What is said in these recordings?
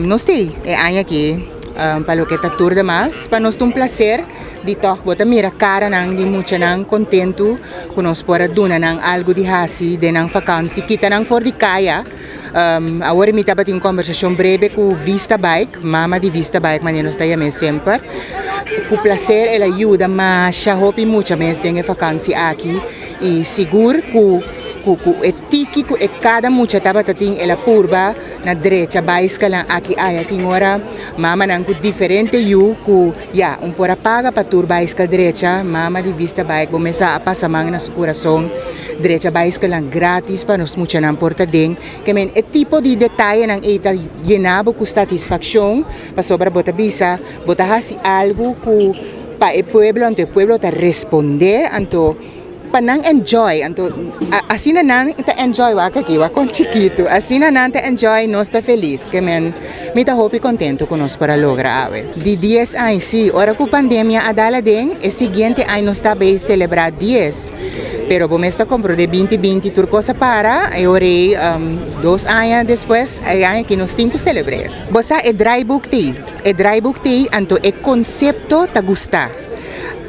Nós tem, é aqui. Para lo que está tudo mais, para nós é prazer de tocar, bota mira cara nang de mucha nang contento, que nós pora duna nang algo de hasi, de nang vakansie, kita nang for de kaya. Agora me estava em conversação breve com Vista Bike, mama de Vista Bike, mas nós estamos sempre. Com prazer ela ajuda, mas já hopi mucha mês tem vakansie aqui e seguro que é tiki ku é cada mucha taba tating ela purba na direita bais ka lang aqui aya ting ora mama nang ku diferente yu ku ya pora paga pa tur bais ka direita mama de Vista Bike bomesa a pasamang na su coração direita bais ka lang gratis pa nos mucha nang porta ding que men é tipo de detalhe nang eta llenabo ku satisfaction pa sobra bota bisa bota hasi algo ku pa e pueblo ante pueblo ta responder anto panang enjoy anto assim nan ta enjoy wa kakiwa con chiquito assim nan ta enjoy nós ta feliz que men me ta hopi contento con nós para lograr ave de 10 anos sim ora com pandemia adala den e seguinte ano nós ta bem celebrar 10 pero bom esta compro de 2020 tur cosa para e orei 2 anos depois aí que nós temos que celebrar bossa e dry book tea anto e concepto ta gusta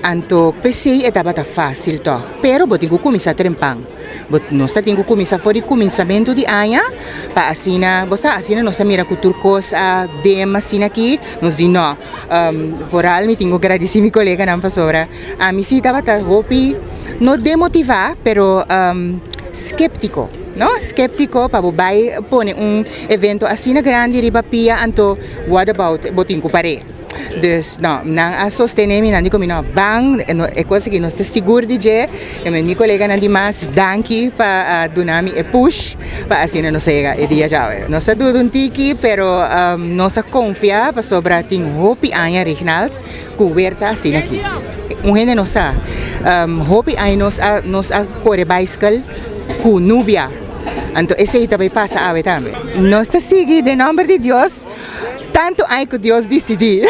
anto PC estava fácil to, pero botin ko kumisa trempang. But nós tinha kumisa for começamento de anha, pa asina, bosa asina nós mira ku turcos a dem asina aqui, nós di no. Foral me tinha agradecer mi colega nam pasora. A mi si estava ta hopi no demotivar, pero skeptico. No? Skeptico pa bobai pone evento asina grande riba pia anto what about botin ko pare. Dus no, nang a sostener mi nandi komi no bang e cosa che non sta sicuro di je e mi collega nandi mas danki pa dunami e push pa asina no sega e dia jau no sa dudun tiki pero no sa confia pa sobra ting hopi anya Reginald kuwerta asina ki gente no sa hopi ay nos a corre bicycle ku Nubia anto ese itabay pasa ave también no está sigue de nombre de Dios tanto hay que Dios decidir.